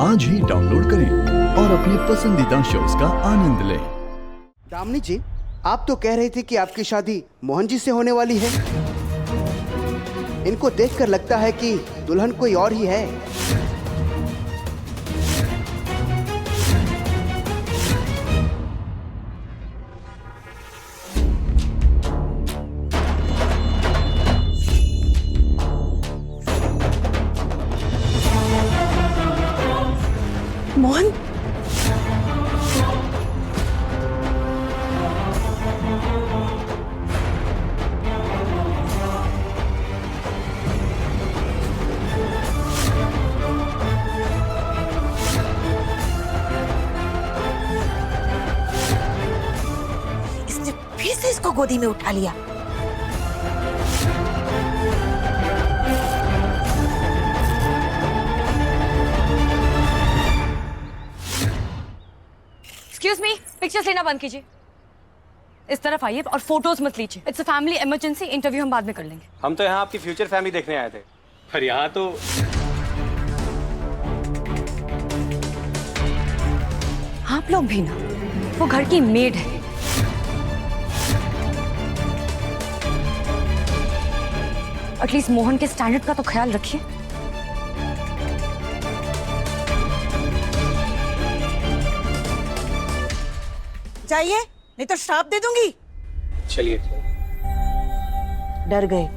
आज ही डाउनलोड करें और अपने पसंदीदा शोज का आनंद लें। दामिनी जी, आप तो कह रहे थे कि आपकी शादी मोहन जी से होने वाली है। इनको देखकर लगता है कि दुल्हन कोई और ही है। मोहन, इसने फिर से इसको गोदी में उठा लिया। एक्सक्यूज मी, पिक्चर्स लेना बंद कीजिए। इस तरफ आइए और फोटोज मत लीजिए। It's a family emergency. Interview हम बाद में कर लेंगे। हम तो यहाँ आपकी फ्यूचर फैमिली देखने आए थे, पर यहाँ तो आप लोग भी ना, वो घर की मेड है। एटलीस्ट मोहन के स्टैंडर्ड का तो ख्याल रखिए। चाहिए नहीं तो श्राप दे दूंगी। चलिए। डर गए।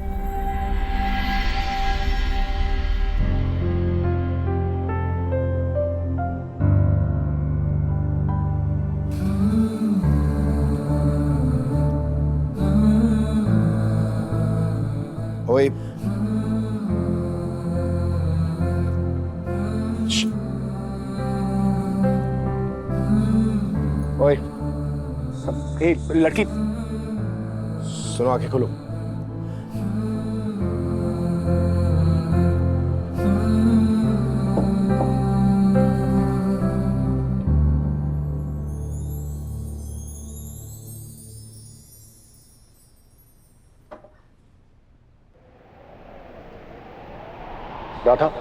ओए, ओए, ए, लड़की सुनो, आंखें खोलो। क्या था?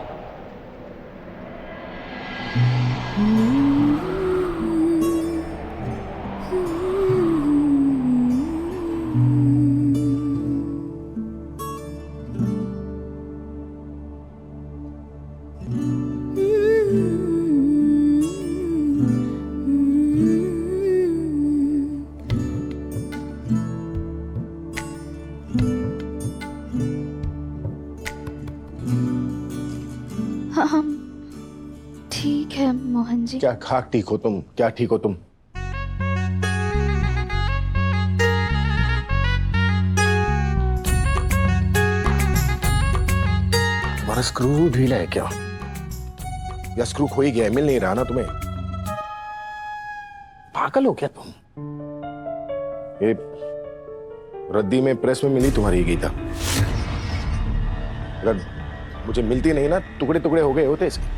हाँ, ठीक है मोहन जी। क्या खाक ठीक हो तुम? क्या ठीक हो तुम? तुम्हारा स्क्रू ढीला है क्या? या स्क्रू खो ही गया है, मिल नहीं रहा ना तुम्हें? पागल हो क्या तुम? ये रद्दी में प्रेस में मिली तुम्हारी गीता। अगर मुझे मिलती नहीं ना, टुकड़े टुकड़े हो गए होते इसके।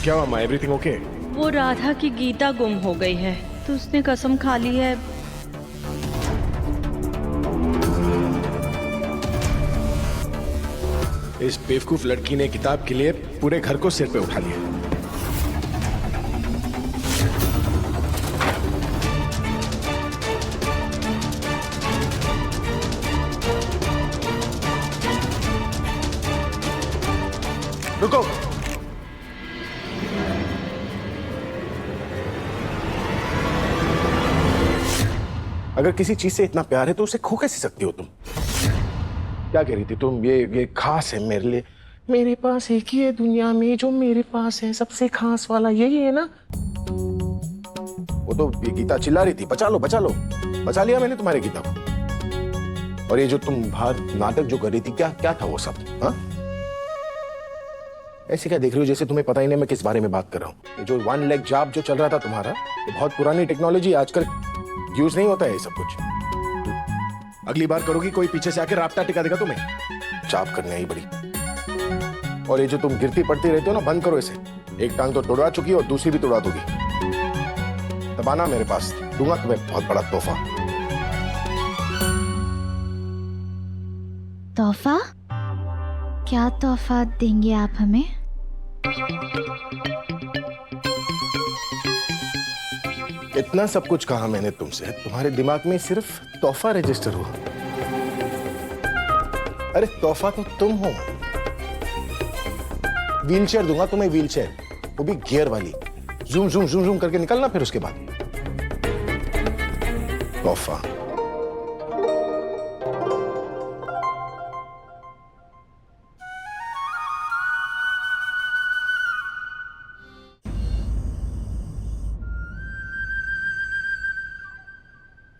क्या हुआ माँ, एवरीथिंग ओके? वो राधा की गीता गुम हो गई है तो उसने कसम खा ली है। इस बेवकूफ लड़की ने किताब के लिए पूरे घर को सिर पे उठा लिया। रुको, अगर किसी चीज से इतना प्यार है तो उसे खो कैसे सकती हो तुम? क्या कह रही थी तुम? ये खास है मेरे लिए। मेरे पास एक ही है दुनिया में जो मेरे पास है, सबसे खास वाला यही है ना? वो तो ये गीता चिल्ला रही थी, बचा लो बचा लो। बचा लिया मैंने तुम्हारी गीता को। और ये जो तुम बाहर नाटक जो कर रही थी, क्या क्या था वो सब? हाँ, ऐसे क्या देख रही हो जैसे तुम्हें पता ही नहीं मैं किस बारे में बात कर रहा हूँ? ये जो वन लेग जॉब जो चल रहा था तुम्हारा, ये बहुत पुरानी टेक्नोलॉजी, आजकल यूज नहीं होता है ये सब कुछ। अगली बार करोगी कोई पीछे से आके राफ्टा टिका देगा तुम्हें। चाप करने आई बड़ी। और ये जो तुम गिरती पड़ती रहती हो ना, बंद करो इसे। एक टांग तो तोड़वा चुकी और दूसरी भी तोड़वा दोगी। तब आना मेरे पास, दूंगा तुम्हें बहुत बड़ा तोहफा। तोहफा? क्या तोहफा देंगे आप हमें? इतना सब कुछ कहा मैंने तुमसे, तुम्हारे दिमाग में सिर्फ तोहफा रजिस्टर हुआ। अरे तोहफा तो तुम हो। व्हीलचेयर दूंगा तुम्हें, व्हीलचेयर, वो भी गियर वाली। जूम जूम जूम जूम करके निकलना फिर उसके बाद। तोहफा।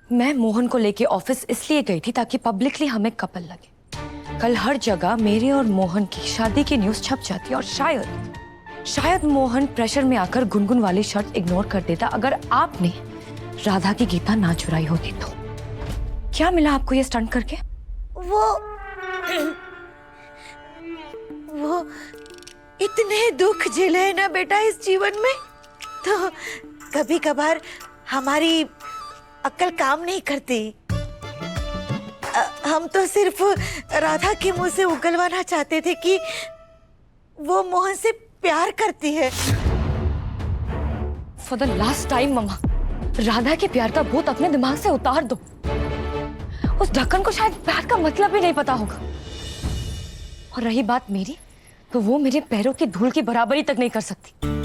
मैं मोहन को लेके ऑफिस इसलिए गई थी ताकि पब्लिकली हमें कपल लगे। कल हर जगह मेरे और मोहन की शादी की न्यूज़ छप जाती और शायद मोहन प्रेशर में आकर गुनगुन वाली शर्त इग्नोर कर देता अगर आपने राधा की गीता ना चुराई होती तो। क्या मिला आपको ये स्टंट करके? वो इतने दुख झेले हैं ना बेटा इस जीवन में, तो कभी कभार हमारी अक्ल काम नहीं करती। हम तो सिर्फ राधा के मुंह से उगलवाना चाहते थे कि वो मोहन से प्यार करती है। फॉर द लास्ट टाइम मम्मा, राधा के प्यार का भूत अपने दिमाग से उतार दो। उस ढक्कन को शायद प्यार का मतलब भी नहीं पता होगा। और रही बात मेरी, तो वो मेरे पैरों की धूल की बराबरी तक नहीं कर सकती।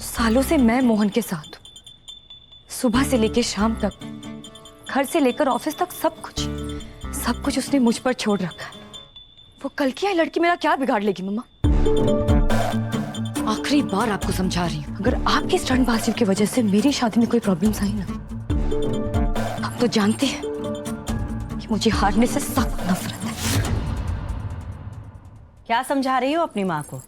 सालों से मैं मोहन के साथ हूं, सुबह से लेकर शाम तक, घर से लेकर ऑफिस तक, सब कुछ उसने मुझ पर छोड़ रखा है। वो कल की आई लड़की मेरा क्या बिगाड़ लेगी मम्मा? आखिरी बार आपको समझा रही हूँ, अगर आपकी स्टंटबाजी की वजह से मेरी शादी में कोई प्रॉब्लम्स आई ना, आप तो जानते हैं कि मुझे हारने से सख्त नफरत है। क्या समझा रही हो अपनी माँ को?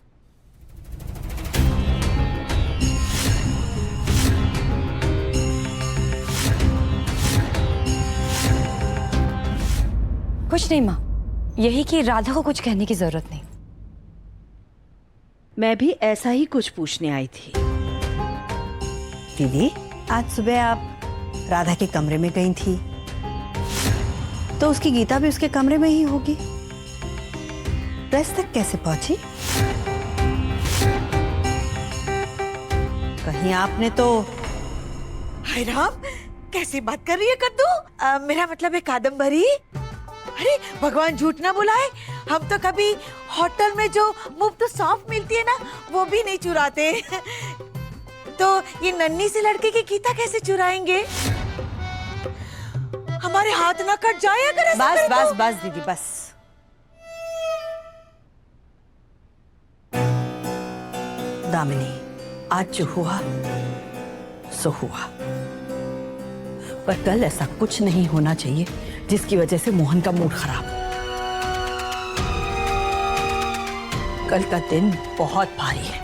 कुछ नहीं माँ, यही कि राधा को कुछ कहने की जरूरत नहीं। मैं भी ऐसा ही कुछ पूछने आई थी। दीदी, आज सुबह आप राधा के कमरे में गई थी, तो उसकी गीता भी उसके कमरे में ही होगी। प्रेस तक कैसे पहुंची? कहीं आपने तो... हाय राम, कैसी बात कर रही है कद्दू? मेरा मतलब है कादम्बरी। अरे भगवान झूठ ना बुलाए, हम तो कभी होटल में जो मुफ्त सौंफ मिलती है ना, वो भी नहीं चुराते। तो ये नन्ही सी लड़की की गीता कैसे चुराएंगे? हमारे हाथ ना कट जाए अगर ऐसा करें तो। बस दीदी बस। दामिनी, आज जो हुआ सो हुआ, पर कल ऐसा कुछ नहीं होना चाहिए जिसकी वजह से मोहन का मूड खराब। कल का दिन बहुत भारी है।